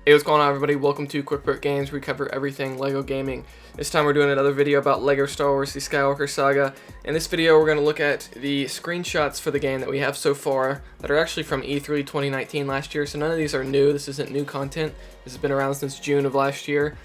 Hey, what's going on, everybody? Welcome to Quick Break Games. We cover everything LEGO gaming. This time we're doing another video about LEGO Star Wars: The Skywalker Saga. In this video, we're going to look at the screenshots for the game that we have so far that are actually from E3 2019 last year. So none of these are new. This isn't new content. This has been around since June of last year.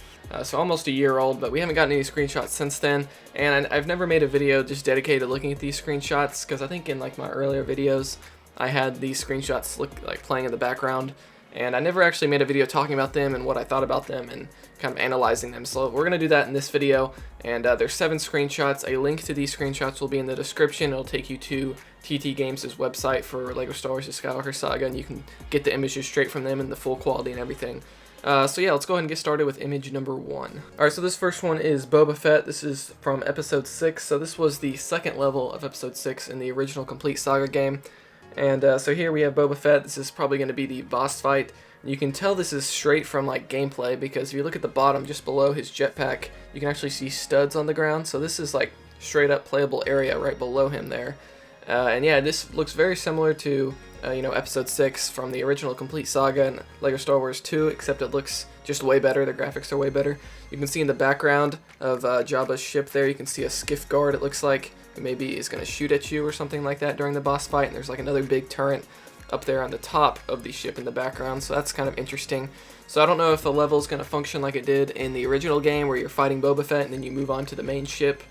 So almost a year old, but we haven't gotten any screenshots since then. And I've never made a video just dedicated to looking at these screenshots because I think in like my earlier videos, I had these screenshots look like playing in the background. And I never actually made a video talking about them and what I thought about them and kind of analyzing them. So we're going to do that in this video. And there's 7 screenshots. A link to these screenshots will be in the description. It'll take you to TT Games' website for LEGO Star Wars: The Skywalker Saga, and you can get the images straight from them and the full quality and everything. So yeah, let's go ahead and get started with image number 1. Alright, so this first one is Boba Fett. This is from episode 6. So this was the second level of episode 6 in the original Complete Saga game. And so here we have Boba Fett. This is probably going to be the boss fight. You can tell this is straight from like gameplay because if you look at the bottom just below his jetpack, you can actually see studs on the ground. So this is like straight up playable area right below him there. And yeah, this looks very similar to episode 6 from the original Complete Saga and LEGO Star Wars 2, except it looks just way better. The graphics are way better. You can see in the background of Jabba's ship there, you can see a skiff guard, it looks like. Maybe is going to shoot at you or something like that during the boss fight, and there's like another big turret up there on the top of the ship in the background, so that's kind of interesting. So I don't know if the level is going to function like it did in the original game where you're fighting Boba Fett and then you move on to the main ship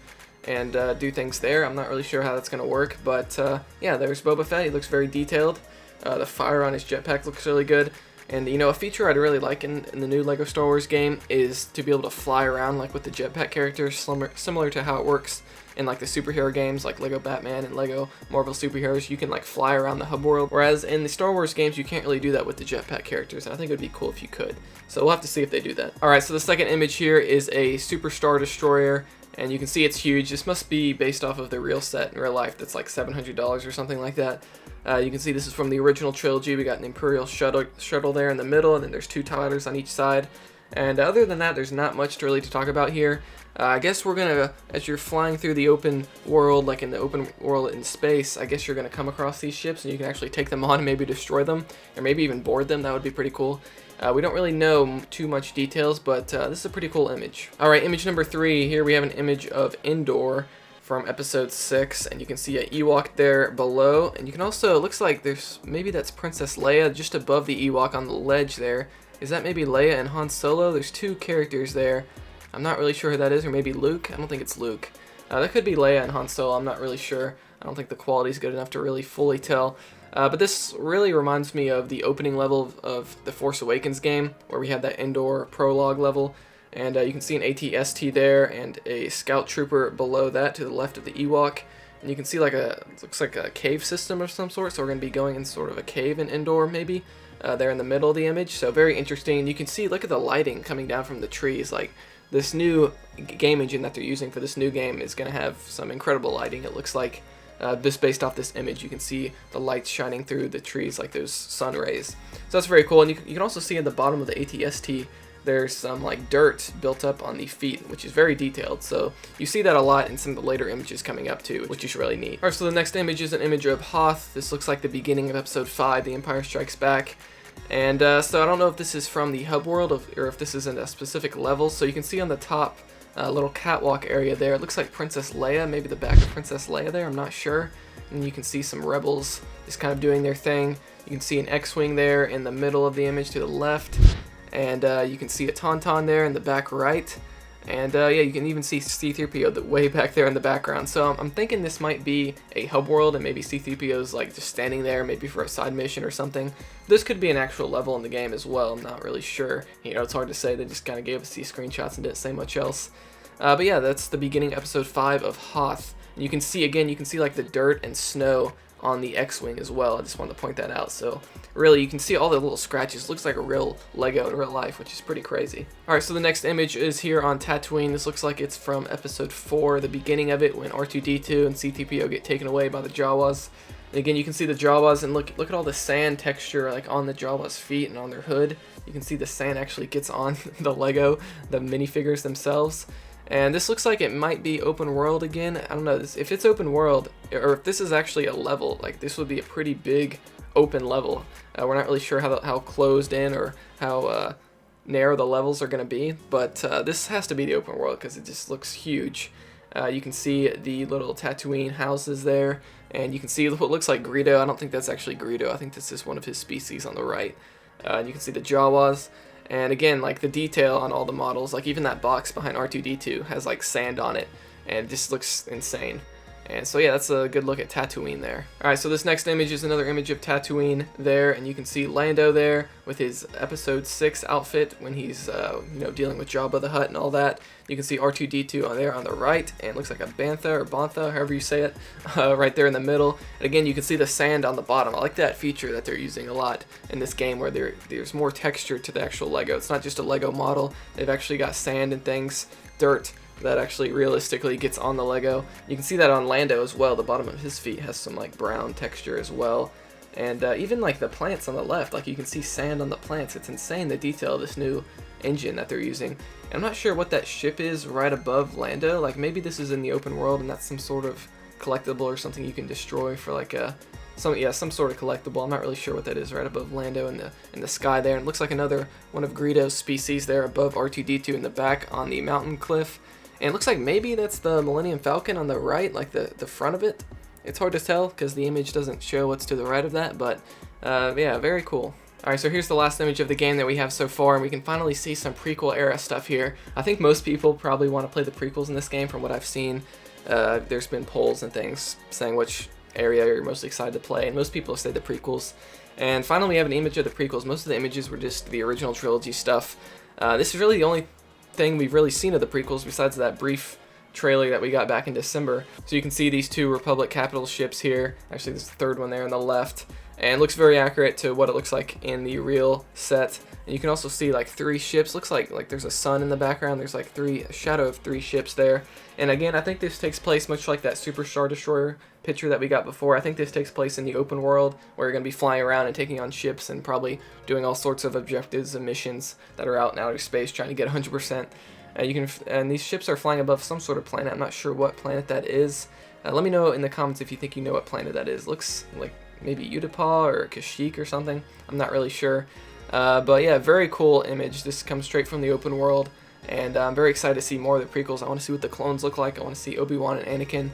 and do things there. I'm not really sure how that's going to work, but yeah, there's Boba Fett. He looks very detailed. The fire on his jetpack looks really good. And a feature I'd really like in the new LEGO Star Wars game is to be able to fly around like with the jetpack characters, similar to how it works in like the superhero games like LEGO Batman and LEGO Marvel Superheroes. You can like fly around the hub world, whereas in the Star Wars games you can't really do that with the jetpack characters, and I think it would be cool if you could. So we'll have to see if they do that. Alright, so the second image here is a Super Star Destroyer, and you can see it's huge. This must be based off of the real set in real life that's like $700 or something like that. You can see this is from the original trilogy. We got an Imperial shuttle there in the middle, and then there's 2 titles on each side. And other than that, there's not much really to talk about here. I guess we're gonna, as you're flying through the open world, like in the open world in space, I guess you're gonna come across these ships and you can actually take them on and maybe destroy them, or maybe even board them. That would be pretty cool. We don't really know too much details, but this is a pretty cool image. Alright, image number 3. Here we have an image of Endor from episode 6, and you can see an Ewok there below, and you can also, it looks like maybe that's Princess Leia just above the Ewok on the ledge there. Is that maybe Leia and Han Solo? There's 2 characters there. I'm not really sure who that is, or maybe Luke. I don't think it's Luke. That could be Leia and Han Solo. I'm not really sure. I don't think the quality's good enough to really fully tell. But this really reminds me of the opening level of the Force Awakens game, where we had that Endor prologue level. And you can see an AT-ST there and a scout trooper below that to the left of the Ewok. And you can see like looks like a cave system of some sort, so we're going to be going in sort of a cave in Endor maybe, there in the middle of the image. So very interesting. You can see, look at the lighting coming down from the trees. Like this new game engine that they're using for this new game is going to have some incredible lighting. It looks like, just based off this image, you can see the lights shining through the trees like those sun rays. So that's very cool. And you can also see at the bottom of the AT-ST, there's some like dirt built up on the feet, which is very detailed. So you see that a lot in some of the later images coming up too, which is really neat. Alright, so the next image is an image of Hoth. This looks like the beginning of episode 5, The Empire Strikes Back. And so I don't know if this is from the hub world or if this is in a specific level. So you can see on the top little catwalk area there, it looks like Princess Leia, maybe the back of Princess Leia there, I'm not sure. And you can see some rebels just kind of doing their thing. You can see an X-Wing there in the middle of the image to the left. And you can see a Tauntaun there in the back right. And yeah, you can even see C-3PO way back there in the background. So I'm thinking this might be a hub world, and maybe C-3PO's like just standing there, maybe for a side mission or something. This could be an actual level in the game as well. I'm not really sure. It's hard to say. They just kind of gave us these screenshots and didn't say much else. But yeah, that's the beginning of episode 5 of Hoth. And you can see, again, you can see like the dirt and snow on the X-Wing as well. I just wanted to point that out. So really, you can see all the little scratches. Looks like a real Lego in real life, which is pretty crazy. Alright, so the next image is here on Tatooine. This looks like it's from episode 4, the beginning of it, when R2-D2 and C-3PO get taken away by the Jawas. And again, you can see the Jawas, and look at all the sand texture like on the Jawas' feet and on their hood. You can see the sand actually gets on the Lego, the minifigures themselves. And this looks like it might be open world again. I don't know, if it's open world, or if this is actually a level, like this would be a pretty big open level. We're not really sure how closed in or how narrow the levels are going to be, but this has to be the open world because it just looks huge. You can see the little Tatooine houses there, and you can see what looks like Greedo. I don't think that's actually Greedo. I think this is one of his species on the right. You can see the Jawas, and again, like the detail on all the models, like even that box behind R2-D2 has like sand on it, and it just looks insane. And so yeah, that's a good look at Tatooine there. Alright, so this next image is another image of Tatooine there, and you can see Lando there with his Episode 6 outfit when he's you know, dealing with Jabba the Hutt and all that. You can see R2-D2 on there on the right, and it looks like a Bantha or Bantha, however you say it, right there in the middle. And again, you can see the sand on the bottom. I like that feature that they're using a lot in this game, where there's more texture to the actual Lego. It's not just a Lego model. They've actually got sand and things, dirt, that actually realistically gets on the Lego. You can see that on Lando as well. The bottom of his feet has some like brown texture as well. And even like the plants on the left, like you can see sand on the plants. It's insane, the detail of this new engine that they're using. And I'm not sure what that ship is right above Lando. Like maybe this is in the open world and that's some sort of collectible or something you can destroy for like some sort of collectible. I'm not really sure what that is right above Lando in the sky there. And it looks like another one of Greedo's species there above R2-D2 in the back on the mountain cliff. And it looks like maybe that's the Millennium Falcon on the right, like the front of it. It's hard to tell because the image doesn't show what's to the right of that, but yeah, very cool. Alright, so here's the last image of the game that we have so far, and we can finally see some prequel era stuff here. I think most people probably want to play the prequels in this game from what I've seen. There's been polls and things saying which area you're most excited to play, and most people have said the prequels. And finally we have an image of the prequels. Most of the images were just the original trilogy stuff. This is really the only thing we've really seen of the prequels besides that brief trailer that we got back in December. So you can see these two Republic capital ships here. Actually, there's the third one there on the left, and it looks very accurate to what it looks like in the real set. And you can also see like 3 ships. Looks like there's a sun in the background. There's like a shadow of 3 ships there. And again, I think this takes place much like that Super Star Destroyer picture that we got before. I think this takes place in the open world where you're going to be flying around and taking on ships and probably doing all sorts of objectives and missions that are out in outer space trying to get 100%. And these ships are flying above some sort of planet. I'm not sure what planet that is. Let me know in the comments if you think you know what planet that is. Looks like maybe Utapau or Kashyyyk or something. I'm not really sure. But yeah, very cool image. This comes straight from the open world, and I'm very excited to see more of the prequels. I want to see what the clones look like. I want to see Obi-Wan and Anakin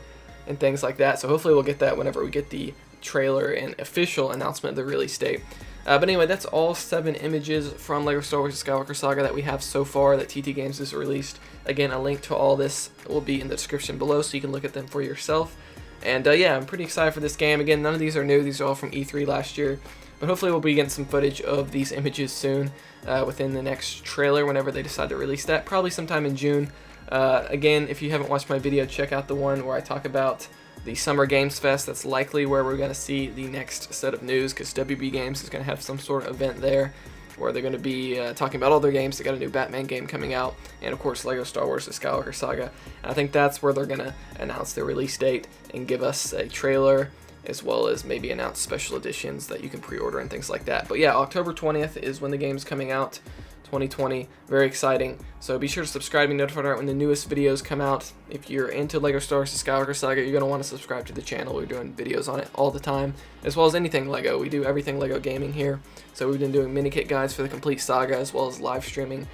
and things like that. So hopefully we'll get that whenever we get the trailer and official announcement of the release date. But anyway, that's all 7 images from LEGO Star Wars Skywalker Saga that we have so far that TT Games has released. Again, a link to all this will be in the description below so you can look at them for yourself. And yeah, I'm pretty excited for this game. Again, none of these are new. These are all from E3 last year. But hopefully we'll be getting some footage of these images soon within the next trailer whenever they decide to release that. Probably sometime in June. Again, if you haven't watched my video, check out the one where I talk about the Summer Games Fest. That's likely where we're going to see the next set of news, because WB Games is going to have some sort of event there where they're going to be talking about all their games. They got a new Batman game coming out, and of course LEGO Star Wars The Skywalker Saga. And I think that's where they're going to announce their release date and give us a trailer, as well as maybe announce special editions that you can pre-order and things like that. But yeah, October 20th is when the game's coming out, 2020. Very exciting. So be sure to subscribe and be notified right when the newest videos come out. If you're into LEGO Star Wars The Skywalker Saga, you're going to want to subscribe to the channel. We're doing videos on it all the time, as well as anything LEGO. We do everything LEGO gaming here. So we've been doing mini kit guides for the complete saga, as well as live streaming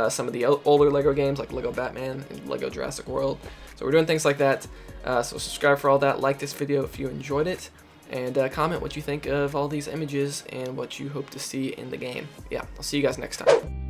some of the older LEGO games like LEGO Batman and LEGO Jurassic World. So we're doing things like that. So subscribe for all that. Like this video if you enjoyed it. And comment what you think of all these images and what you hope to see in the game. Yeah, I'll see you guys next time.